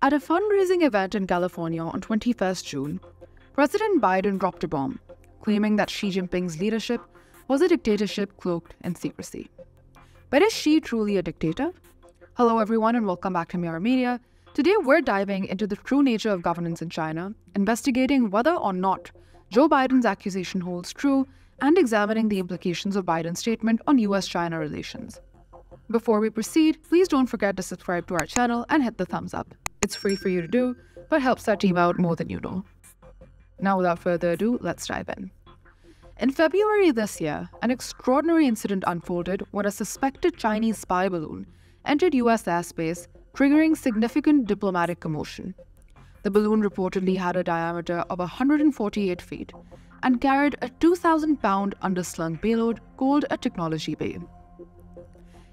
At a fundraising event in California on 21st June, President Biden dropped a bomb, claiming that Xi Jinping's leadership was a dictatorship cloaked in secrecy. But is Xi truly a dictator? Hello everyone and welcome back to Mirror Media. Today we're diving into the true nature of governance in China, investigating whether or not Joe Biden's accusation holds true, and examining the implications of Biden's statement on US-China relations. Before we proceed, please don't forget to subscribe to our channel and hit the thumbs up. It's free for you to do, but helps our team out more than you know. Now without further ado, let's dive in. In February this year, an extraordinary incident unfolded when a suspected Chinese spy balloon entered US airspace, triggering significant diplomatic commotion. The balloon reportedly had a diameter of 148 feet and carried a 2,000-pound underslung payload called a technology bay.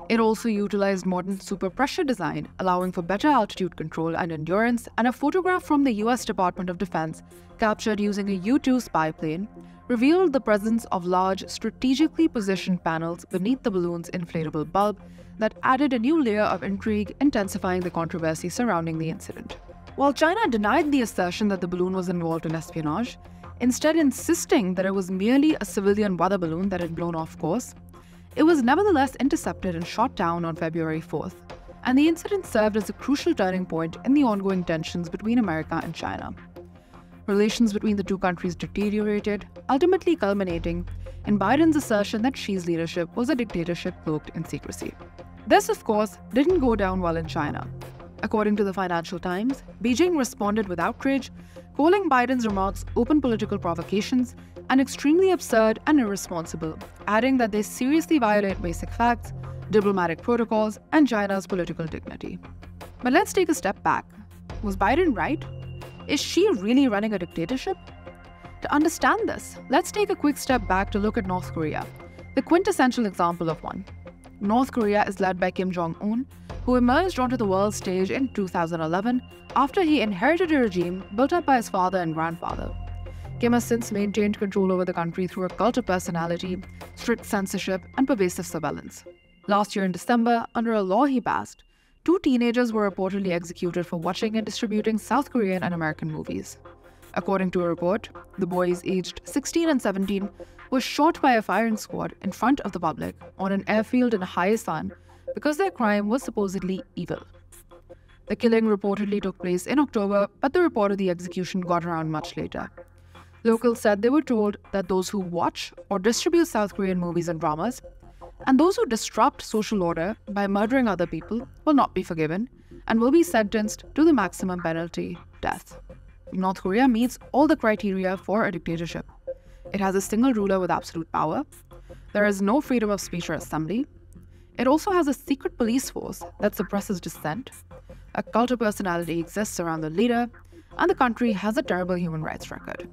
It also utilized modern super-pressure design, allowing for better altitude control and endurance, and a photograph from the US Department of Defense, captured using a U-2 spy plane, revealed the presence of large, strategically positioned panels beneath the balloon's inflatable bulb that added a new layer of intrigue, intensifying the controversy surrounding the incident. While China denied the assertion that the balloon was involved in espionage, instead insisting that it was merely a civilian weather balloon that had blown off course, it was nevertheless intercepted and shot down on February 4th, and the incident served as a crucial turning point in the ongoing tensions between America and China. Relations between the two countries deteriorated, ultimately culminating in Biden's assertion that Xi's leadership was a dictatorship cloaked in secrecy. This, of course, didn't go down well in China. According to the Financial Times, Beijing responded with outrage, calling Biden's remarks open political provocations and extremely absurd and irresponsible, adding that they seriously violate basic facts, diplomatic protocols, and China's political dignity. But let's take a step back. Was Biden right? Is Xi really running a dictatorship? To understand this, let's take a quick step back to look at North Korea, the quintessential example of one. North Korea is led by Kim Jong-un, who emerged onto the world stage in 2011 after he inherited a regime built up by his father and grandfather. Kim has since maintained control over the country through a cult of personality, strict censorship, and pervasive surveillance. Last year in December, under a law he passed, 2 teenagers were reportedly executed for watching and distributing South Korean and American movies. According to a report, the boys aged 16 and 17 were shot by a firing squad in front of the public on an airfield in Hyesan because their crime was supposedly evil. The killing reportedly took place in October, but the report of the execution got around much later. Locals said they were told that those who watch or distribute South Korean movies and dramas, and those who disrupt social order by murdering other people, will not be forgiven and will be sentenced to the maximum penalty, death. North Korea meets all the criteria for a dictatorship. It has a single ruler with absolute power. There is no freedom of speech or assembly. It also has a secret police force that suppresses dissent. A cult of personality exists around the leader, and the country has a terrible human rights record.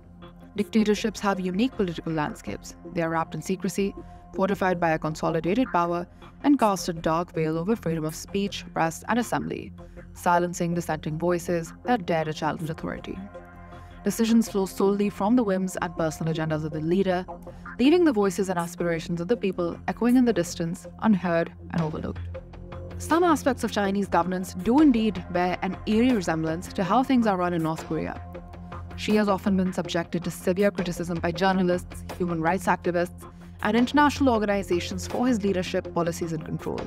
Dictatorships have unique political landscapes. They are wrapped in secrecy, fortified by a consolidated power, and cast a dark veil over freedom of speech, press, and assembly, silencing dissenting voices that dare to challenge authority. Decisions flow solely from the whims and personal agendas of the leader, leaving the voices and aspirations of the people echoing in the distance, unheard and overlooked. Some aspects of Chinese governance do indeed bear an eerie resemblance to how things are run in North Korea. Xi has often been subjected to severe criticism by journalists, human rights activists, and international organizations for his leadership, policies, and control.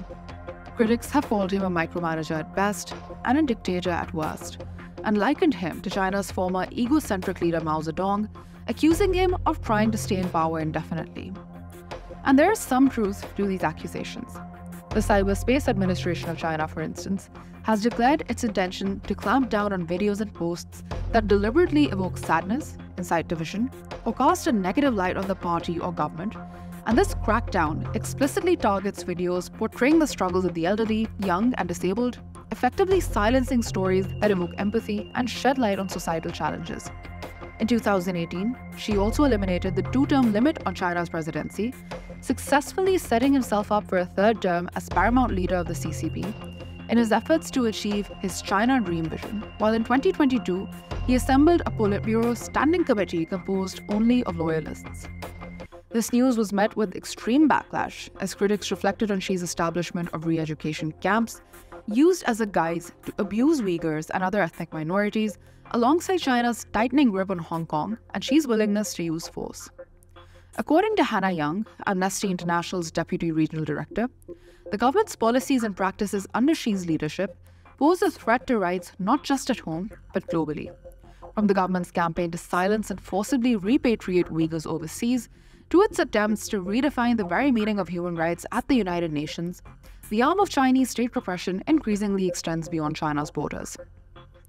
Critics have called him a micromanager at best and a dictator at worst, and likened him to China's former egocentric leader Mao Zedong, accusing him of trying to stay in power indefinitely. And there is some truth to these accusations. The Cyberspace Administration of China, for instance, has declared its intention to clamp down on videos and posts that deliberately evoke sadness, incite division, or cast a negative light on the party or government, and this crackdown explicitly targets videos portraying the struggles of the elderly, young, and disabled, effectively silencing stories that evoke empathy and shed light on societal challenges. In 2018, Xi also eliminated the 2-term limit on China's presidency, successfully setting himself up for a 3rd term as paramount leader of the CCP, in his efforts to achieve his China Dream vision, while in 2022, he assembled a Politburo standing committee composed only of loyalists. This news was met with extreme backlash as critics reflected on Xi's establishment of re-education camps, used as a guise to abuse Uyghurs and other ethnic minorities, alongside China's tightening grip on Hong Kong and Xi's willingness to use force. According to Hannah Young, Amnesty International's Deputy Regional Director, the government's policies and practices under Xi's leadership pose a threat to rights not just at home, but globally. From the government's campaign to silence and forcibly repatriate Uyghurs overseas, to its attempts to redefine the very meaning of human rights at the United Nations, the arm of Chinese state repression increasingly extends beyond China's borders.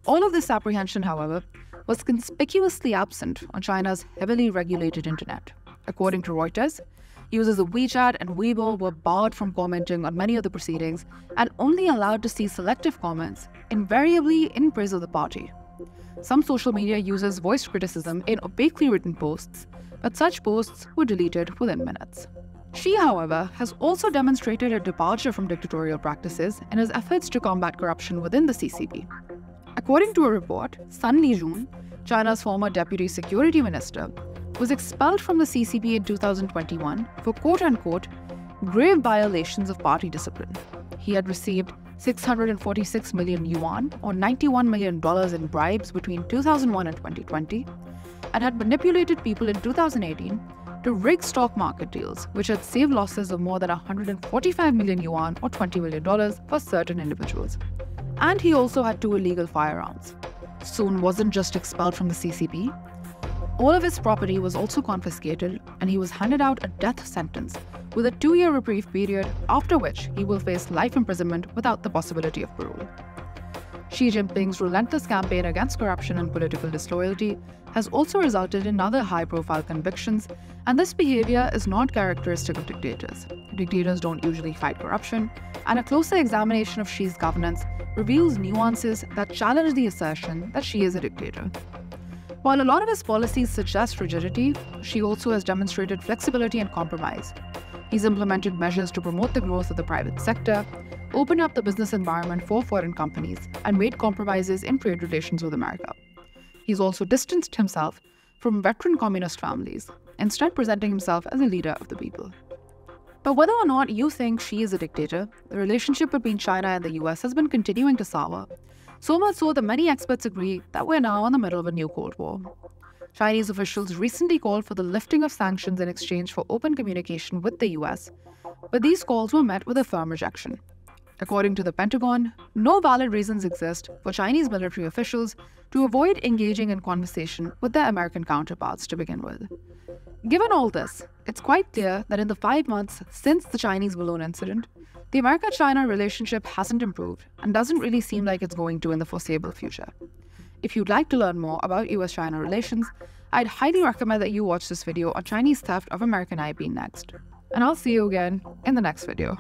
All of this apprehension, however, was conspicuously absent on China's heavily regulated internet. According to Reuters, users of WeChat and Weibo were barred from commenting on many of the proceedings and only allowed to see selective comments, invariably in praise of the party. Some social media users voiced criticism in opaquely written posts, but such posts were deleted within minutes. Xi, however, has also demonstrated a departure from dictatorial practices in his efforts to combat corruption within the CCP. According to a report, Sun Lijun, China's former deputy security minister, was expelled from the CCP in 2021 for quote-unquote grave violations of party discipline. He had received 646 million yuan or $91 million in bribes between 2001 and 2020 and had manipulated people in 2018 to rig stock market deals, which had saved losses of more than 145 million yuan or $20 million for certain individuals. And he also had 2 illegal firearms. Sun wasn't just expelled from the CCP. All of his property was also confiscated, and he was handed out a death sentence with a 2-year reprieve period, after which he will face life imprisonment without the possibility of parole. Xi Jinping's relentless campaign against corruption and political disloyalty has also resulted in other high-profile convictions, and this behavior is not characteristic of dictators. Dictators don't usually fight corruption, and a closer examination of Xi's governance reveals nuances that challenge the assertion that Xi is a dictator. While a lot of his policies suggest rigidity, Xi also has demonstrated flexibility and compromise. He's implemented measures to promote the growth of the private sector, opened up the business environment for foreign companies, and made compromises in trade relations with America. He's also distanced himself from veteran communist families, instead presenting himself as a leader of the people. But whether or not you think Xi is a dictator, the relationship between China and the US has been continuing to sour, so much so that many experts agree that we're now in the middle of a new Cold War. Chinese officials recently called for the lifting of sanctions in exchange for open communication with the US, but these calls were met with a firm rejection. According to the Pentagon, no valid reasons exist for Chinese military officials to avoid engaging in conversation with their American counterparts to begin with. Given all this, it's quite clear that in the 5 months since the Chinese balloon incident, the America-China relationship hasn't improved and doesn't really seem like it's going to in the foreseeable future. If you'd like to learn more about US-China relations, I'd highly recommend that you watch this video on Chinese theft of American IP next. And I'll see you again in the next video.